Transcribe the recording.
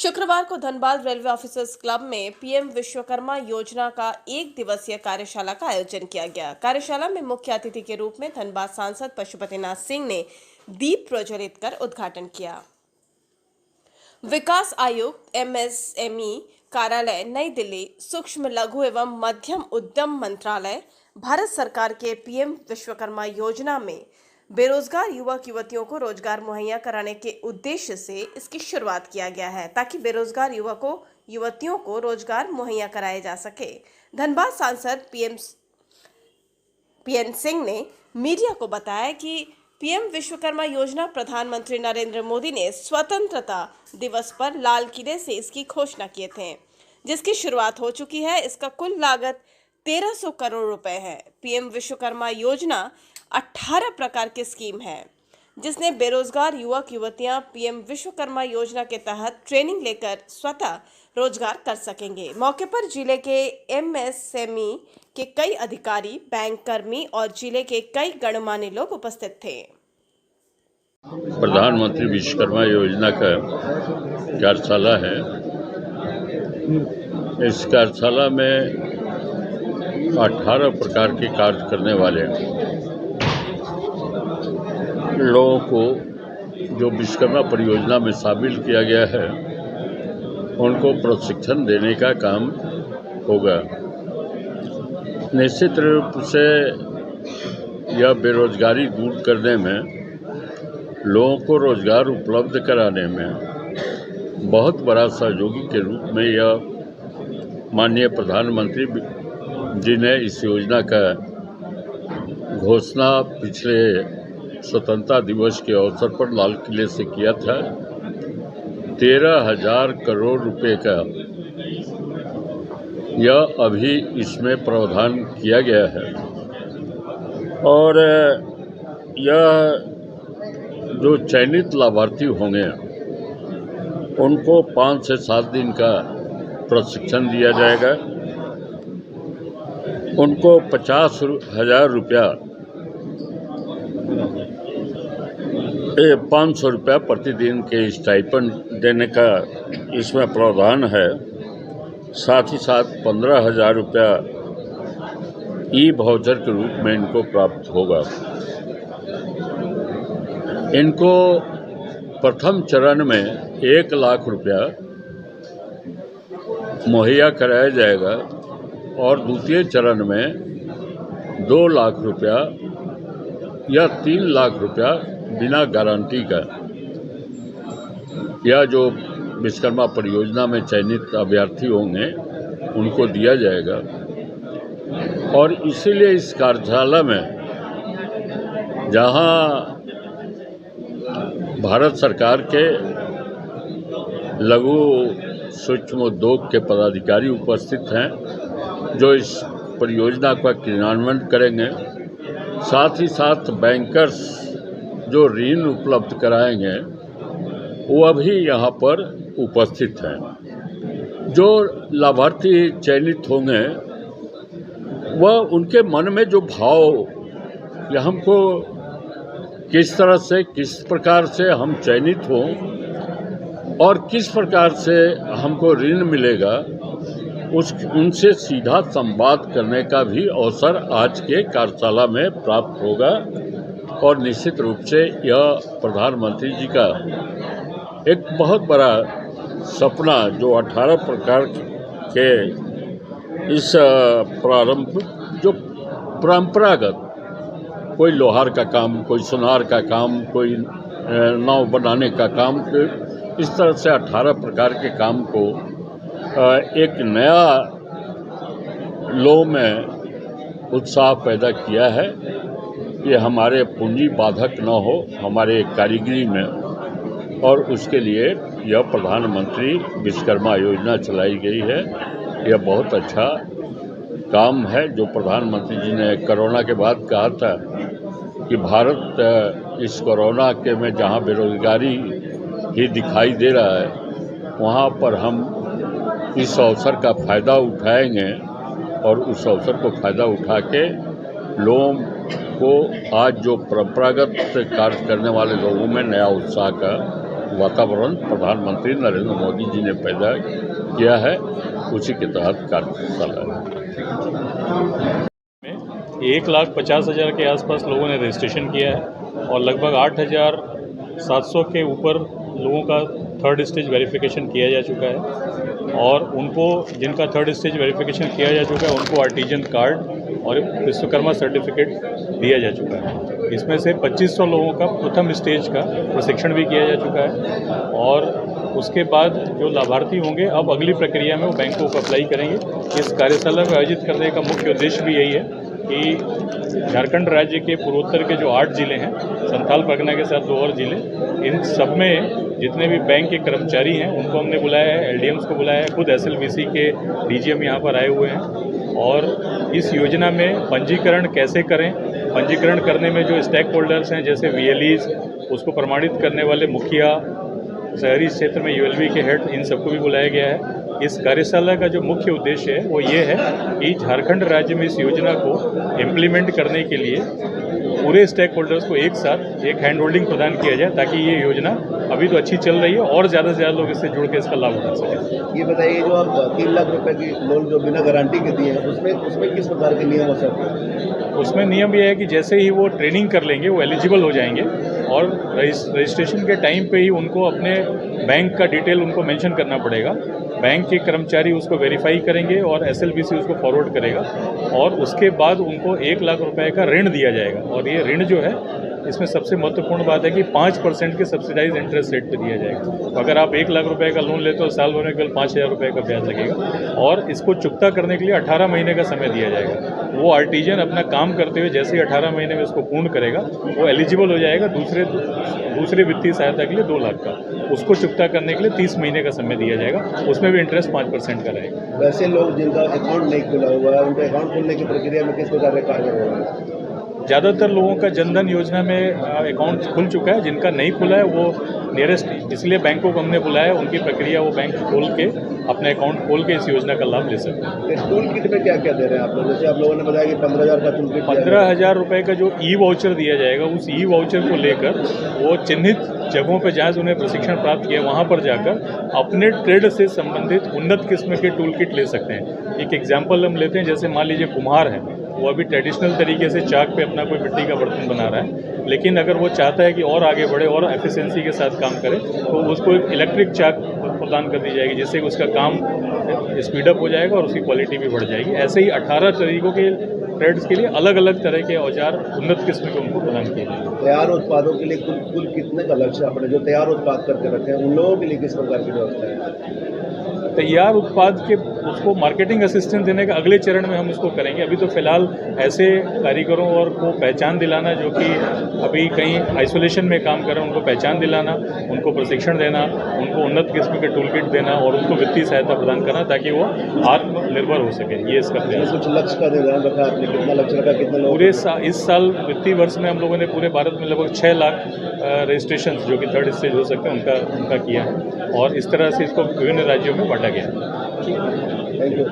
शुक्रवार को Dhanbad railway officers club में पीएम विश्वकर्मा योजना का एक दिवसीय कार्यशाला का आयोजन किया गया। कार्यशाला में मुख्य अतिथि के रूप में धनबाद सांसद पशुपतिनाथ सिंह ने दीप प्रज्वलित कर उद्घाटन किया। विकास आयुक्त एमएसएमई कार्यालय नई दिल्ली, सूक्ष्म लघु एवं मध्यम उद्यम मंत्रालय, भारत सरकार के पीएम विश्वकर्मा योजना में बेरोजगार युवक युवतियों को रोजगार मुहैया कराने के उद्देश्य से इसकी शुरुआत किया गया है, ताकि बेरोजगार युवकों युवतियों को रोजगार मुहैया कराया जा सके। धनबाद सांसद पीएन सिंह ने मीडिया को बताया कि पीएम विश्वकर्मा योजना प्रधानमंत्री नरेंद्र मोदी ने स्वतंत्रता दिवस पर लाल किले से इसकी घोषणा किए थे, जिसकी शुरुआत हो चुकी है। इसका कुल लागत 1300 करोड़ रुपए है। पीएम विश्वकर्मा योजना 18 प्रकार की स्कीम है, जिसने बेरोजगार युवक युवतियां पीएम विश्वकर्मा योजना के तहत ट्रेनिंग लेकर स्वतः रोजगार कर सकेंगे। मौके पर जिले के एमएसएमई के कई अधिकारी, बैंक कर्मी और जिले के कई गणमान्य लोग उपस्थित थे। प्रधानमंत्री विश्वकर्मा योजना का कार्यशाला है। इस कार्यशाला में 18 प्रकार के कार्य करने वाले लोगों को जो विश्वकर्मा परियोजना में शामिल किया गया है, उनको प्रशिक्षण देने का काम होगा। निश्चित रूप से यह बेरोजगारी दूर करने में, लोगों को रोजगार उपलब्ध कराने में बहुत बड़ा सहयोगी के रूप में यह माननीय प्रधानमंत्री जी ने इस योजना का घोषणा पिछले स्वतंत्रता दिवस के अवसर पर लाल किले से किया था। 13,000 करोड़ रुपए का यह अभी इसमें प्रावधान किया गया है और यह जो चयनित लाभार्थी होंगे उनको 5 से 7 दिन का प्रशिक्षण दिया जाएगा। उनको 50,000 रुपया 500 रुपया प्रतिदिन के स्टाइपेंड देने का इसमें प्रावधान है। साथ ही साथ 15,000 रुपया ई वाउचर के रूप में इनको प्राप्त होगा। इनको प्रथम चरण में 1 लाख रुपया मुहैया कराया जाएगा और द्वितीय चरण में 2 लाख रुपया या 3 लाख रुपया बिना गारंटी का या जो विश्वकर्मा परियोजना में चयनित अभ्यर्थी होंगे उनको दिया जाएगा। और इसीलिए इस कार्यशाला में जहां भारत सरकार के लघु सूक्ष्म उद्योग के पदाधिकारी उपस्थित हैं, जो इस परियोजना का क्रियान्वयन करेंगे। साथ ही साथ बैंकर्स जो ऋण उपलब्ध कराएंगे वह भी यहाँ पर उपस्थित हैं। जो लाभार्थी चयनित होंगे वह उनके मन में जो भाव या हमको किस तरह से, किस प्रकार से हम चयनित हों और किस प्रकार से हमको ऋण मिलेगा, उनसे सीधा संवाद करने का भी अवसर आज के कार्यशाला में प्राप्त होगा। और निश्चित रूप से यह प्रधानमंत्री जी का एक बहुत बड़ा सपना, जो 18 प्रकार के इस जो परंपरागत, कोई लोहार का काम, कोई सुनार का काम, कोई नाव बनाने का काम, इस तरह से 18 प्रकार के काम को एक नया लोगों में उत्साह पैदा किया है कि हमारे पूंजी बाधक न हो हमारे कारीगरी में। और उसके लिए यह प्रधानमंत्री विश्वकर्मा योजना चलाई गई है। यह बहुत अच्छा काम है जो प्रधानमंत्री जी ने कोरोना के बाद कहा था कि भारत इस कोरोना के में जहां बेरोजगारी ही दिखाई दे रहा है, वहां पर हम इस अवसर का फ़ायदा उठाएंगे और उस अवसर को फ़ायदा उठा के लोगों को आज जो परंपरागत कार्य करने वाले लोगों में नया उत्साह का वातावरण प्रधानमंत्री नरेंद्र मोदी जी ने पैदा किया है, उसी के तहत कार्यशाला है। 1,50,000 के आसपास लोगों ने रजिस्ट्रेशन किया है और लगभग 8,700 के ऊपर लोगों का थर्ड स्टेज वेरिफिकेशन किया जा चुका है और उनको जिनका थर्ड स्टेज वेरिफिकेशन किया जा चुका है उनको आर्टिजन कार्ड और विश्वकर्मा सर्टिफिकेट दिया जा चुका है। इसमें से 2,500 लोगों का प्रथम स्टेज का प्रशिक्षण भी किया जा चुका है और उसके बाद जो लाभार्थी होंगे अब अगली प्रक्रिया में वो बैंकों को अप्लाई करेंगे। इस कार्यशाला में आयोजित करने का मुख्य उद्देश्य भी यही है कि झारखंड राज्य के पूर्वोत्तर के जो 8 जिले हैं, संथाल परगना के साथ 2 और जिले, इन सब में जितने भी बैंक के कर्मचारी हैं उनको हमने बुलाया है, LDMs को बुलाया है, खुद SLVC के DGM यहाँ पर आए हुए हैं और इस योजना में पंजीकरण कैसे करें, पंजीकरण करने में जो स्टेक होल्डर्स हैं जैसे VLEs, उसको प्रमाणित करने वाले मुखिया, शहरी क्षेत्र में ULB के हेड, इन सबको भी बुलाया गया है। इस कार्यशाला का जो मुख्य उद्देश्य है वो ये है कि झारखंड राज्य में इस योजना को इम्प्लीमेंट करने के लिए पूरे स्टेक होल्डर्स को एक साथ एक हैंड होल्डिंग प्रदान किया जाए ताकि ये योजना अभी तो अच्छी चल रही है और ज़्यादा से ज़्यादा लोग इससे जुड़ के इसका लाभ उठा सकें। ये बताइए, जो आप 3 लाख रुपए की लोन जो बिना गारंटी के दिए हैं उसमें किस प्रकार के नियम हो सकते हैं? उसमें नियम यह है कि जैसे ही वो ट्रेनिंग कर लेंगे वो एलिजिबल हो जाएंगे और रजिस्ट्रेशन के टाइम पे ही उनको अपने बैंक का डिटेल उनको मेंशन करना पड़ेगा। बैंक के कर्मचारी उसको वेरीफाई करेंगे और SLVC उसको फॉरवर्ड करेगा और उसके बाद उनको 1 लाख रुपए का ऋण दिया जाएगा और ये ऋण जो है इसमें सबसे महत्वपूर्ण बात है कि 5% के सब्सिडाइज इंटरेस्ट रेट पे दिया जाएगा। तो अगर आप 1 लाख रुपए का लोन लेते हो साल भर में केवल 5,000 रुपये का ब्याज लगेगा और इसको चुकता करने के लिए 18 महीने का समय दिया जाएगा। वो आर्टिजन अपना काम करते हुए जैसे ही 18 महीने में इसको पूर्ण करेगा वो एलिजिबल हो जाएगा दूसरे वित्तीय सहायता के लिए 2 लाख का। उसको चुकता करने के लिए 30 महीने का समय दिया जाएगा, उसमें भी इंटरेस्ट 5% का रहेगा। वैसे लोग जिनका अकाउंट नहीं खुला हुआ है उनका अकाउंट खोलने की प्रक्रिया में किस प्रकार का कार्य होगा? ज़्यादातर लोगों का जनधन योजना में अकाउंट खुल चुका है, जिनका नहीं खुला है वो नियरेस्ट, इसलिए बैंकों को हमने बुलाया, उनकी प्रक्रिया वो बैंक खोल के अपने अकाउंट खोल के इस योजना का लाभ ले सकते हैं। टूल किट में क्या क्या दे रहे हैं आप लोग? जैसे आप लोगों ने बताया कि 15,000 का टूल किट, 15,000 रुपये का जो वाउचर दिया जाएगा, उस वाउचर को लेकर वो चिन्हित जगहों पर जहाँ से उन्हें प्रशिक्षण प्राप्त किया वहाँ पर जाकर अपने ट्रेड से संबंधित उन्नत किस्म के टूल किट ले सकते हैं। एक एग्जाम्पल हम लेते हैं, जैसे मान लीजिए कुम्हार है, वो अभी ट्रेडिशनल तरीके से चाक पे अपना कोई मिट्टी का बर्तन बना रहा है, लेकिन अगर वो चाहता है कि और आगे बढ़े और एफिशिएंसी के साथ काम करे तो उसको एक इलेक्ट्रिक चाक प्रदान कर दी जाएगी, जिससे उसका काम स्पीडअप हो जाएगा और उसकी क्वालिटी भी बढ़ जाएगी। ऐसे ही 18 तरीकों के ट्रेड्स के लिए अलग अलग तरह के औजार उन्नत किस्म के उनको प्रदान किए जाएंगे। तैयार उत्पादों के लिए कुल कितने का लक्ष्य आपने जो तैयार उत्पाद करके रखे हैं उन लोगों के लिए किस प्रकार की व्यवस्था है? तैयार उत्पाद के उसको मार्केटिंग असिस्टेंस देने का अगले चरण में हम उसको करेंगे। अभी तो फिलहाल ऐसे कारीगरों और को पहचान दिलाना जो कि अभी कहीं आइसोलेशन में काम कर रहे हैं उनको पहचान दिलाना, उनको प्रशिक्षण देना, उनको उन्नत किस्म के टूल किट देना और उनको वित्तीय सहायता प्रदान करना ताकि वो आत्मनिर्भर हो सके, ये इसका प्रयास। कुछ लक्ष्य का निर्धारण रखा आपने, कितना लक्ष्य रखा, कितने लोग? पूरे इस साल वित्तीय वर्ष में हम लोगों ने पूरे भारत में लगभग 6 लाख रजिस्ट्रेशन जो कि थर्ड स्टेज हो सकते हैं उनका किया है और इस तरह से इसको विभिन्न राज्यों में बांटा गया है। Thank you.